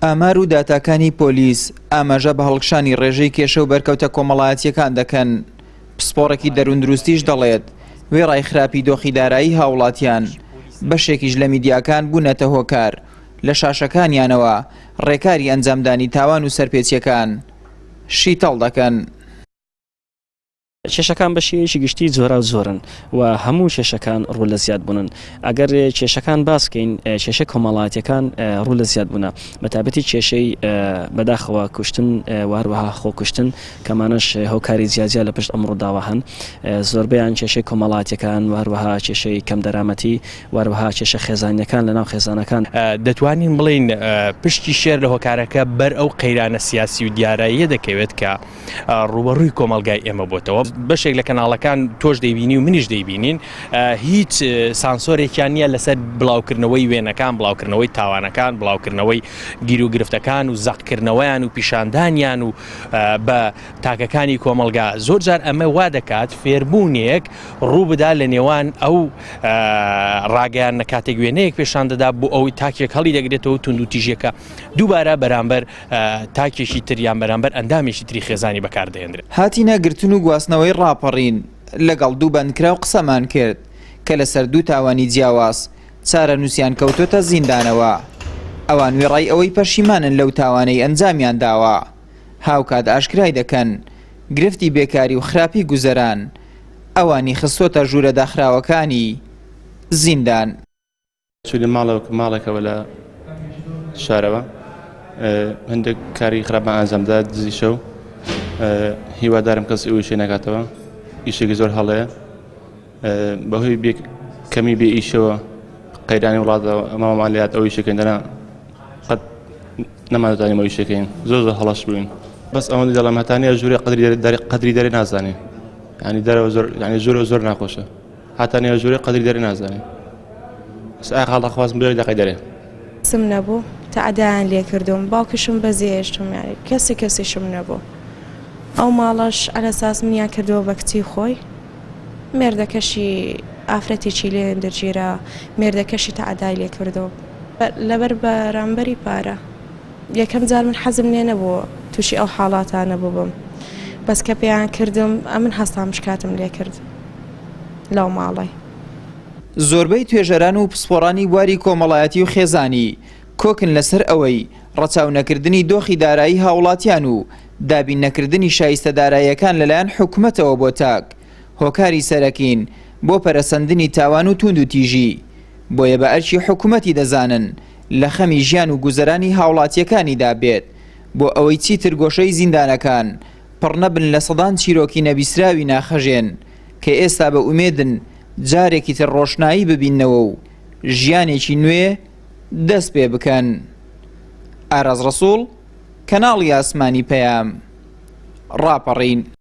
ئامار و داتاکانی پۆلیس ئاماژە بە هەڵکشانی ڕێژەی کێشە و بەرکەوتە کۆمەڵایەتیەکان دەکەن. پسپۆڕێکی دەروندروستیش دەڵێت وێ ڕایخراپی دۆخی دارایی هاوڵاتیان بەشێکیش لە میدیاکان بوونەتە هۆکار لە شاشەکانیانەوە ڕێکاری ئەنجامدانی تاوان و سەرپێچیەکان شیتەڵ دەکەن. کێشەکان بە شێوەیەکی گشتی زۆرا و زۆرن و هەموو کێشەکان ڕوو لە زیاد بوونن. ئەگەر کێشەکان باسکەین کێشە کۆمەڵایەتیەکان ڕوو لە زیاد بوونە بەتابەتی کێشەی بەداخەوە کوشتن واروەها خۆکوشتن کەمانەش هۆکاری زیادزیاد لە پشت ئەم ڕووداوە هەن. زۆربەیان کێشەی کۆمەڵایەتیەکان واروەها کێشەی کەم دەرامەتی واروەها کێشە خێزانیەکان لەناو خێزانەکان دەتوانین بڵین پشتی شێر لە هۆکارەکە بەر ئەو قەیرانە سیاسی و دیاراییە دەکەوێت کە ڕوبەڕووی کۆمەلگای ئێمە بۆتەوە. بەشێک لە کەناڵەکان تۆش دەیبینی و منیش دەیبینین هیچ سانسۆرێکیان نییە لەسەر بڵاوکردنەوەی وێنەکان، بڵاوکردنەوەی تاوانەکان، بڵاوکردنەوەی گیر و گرفتەکان و زەقکردنەوەیان و پیشاندانیان و بە تاکەکانی کۆمەلگا. زۆر جار ئەمە وا دەکات فێربوونێک ڕوو بدا لە نێوان ئەو ڕاگەیان نەکاتێک وێنەیەک پێشان دەدا بۆ ئەوی تاکێک هەڵی دەگرێتەوە تونند و تیژێکە دووبارە بەرامبەر تاکێکی تریان بەرامبەر ئەندامێکی تری خێزانی بەکاردەهێنرێت. هاتینە گرتن و گواستنەوەی ڕاپەڕین لەگەڵ دوو بەندکرا و قسەمان کرد کە لەسەر دوو تاوانی جیاواز چارە نووسیان کەوتۆتە زیندانەوە. ئەوان وێڕای ئەوەی پەشیمانن لەو تاوانەی ئەنجامیان داوە. هاوکات ئاشکرای دەکەن گرفتی بێکاری و خراپی گوزەران ئەوانی خستۆتە ژوورە داخراوەکانی زیندان. چووی ماڵێکەوە لە شارەوە هەندێک کاری خراپمان ئەنجامدا دزیشە و هیوادارم کەس ئەویشێ ناکاتەوە. ئیشێکی زۆر هەڵەیە بەهۆی کەمی بێ ئیشەوە قەیرانی وڵاتەوە ئەمامان لات ئەو ئیشەکەین دەنا قەت نەمانتوانین ئەو ئیشەکەین زۆر هەڵەش بووین. بەس ئەوەندە دەڵێم هەتانیە ژووری قەدری دەری نازانێ ینی دەرەوە زۆر ینی ژوورە زۆر ناخۆشە هاتانیە ژووری قەدری دەری نازانێ ئاخاڵە خوازم بێ دەقەی دەرێ سم نەبوو تەعادایان لێ کردوم باوکشم بەزێشتم یاری کەسێکم نەبوو. ئەو ماڵەش ئەلەساس منیان کردەوە بە کچی خۆی مێردەکەشی ئافرەتێکی لێ دەرگیرا مێردەکەشی تەعادای لێ کردەوە لەبەر بەرامبەری پارە. یەکەم جار من حەزم لێ نەبووە تووشی ئەو حاڵاتانە ببم بەس کە پێیان کردم ئەمن هەستام شکاتم لێ کرد لەو ماڵی. زۆربەی توێژەران و پسپۆڕانی بواری کۆمەڵایەتی و خێزانی کۆکن لەسەر ئەوەی ڕەچاو نەکردنی دۆخی دارایی هاوڵاتیان و دابین نەکردنی شایستە داراییەکان لەلایەن حکوومەتەوە بۆ تاک هۆکاری سەرەکین بۆ پەرەسەندنی تاوان و توند و تیژی. بۆیە بە ئەرچی حکوومەتی دەزانن لە خەمی ژیان و گوزەرانی هاوڵاتیەکانیدا بێت بۆ ئەوەی چیتر گۆشەی زیندانەکان پڕ نەبن لە سەدان چیرۆکی نەبیسراوی ناخەژێن کە ئێستا بە ئومێدن جارێکی تر ڕۆشنایی ببینەوە و ژیانێکی نوێ دەست پێ بکەن. ئاراز ڕەسوڵ، کەناڵی ئاسمانی پەیام، ڕاپەڕین.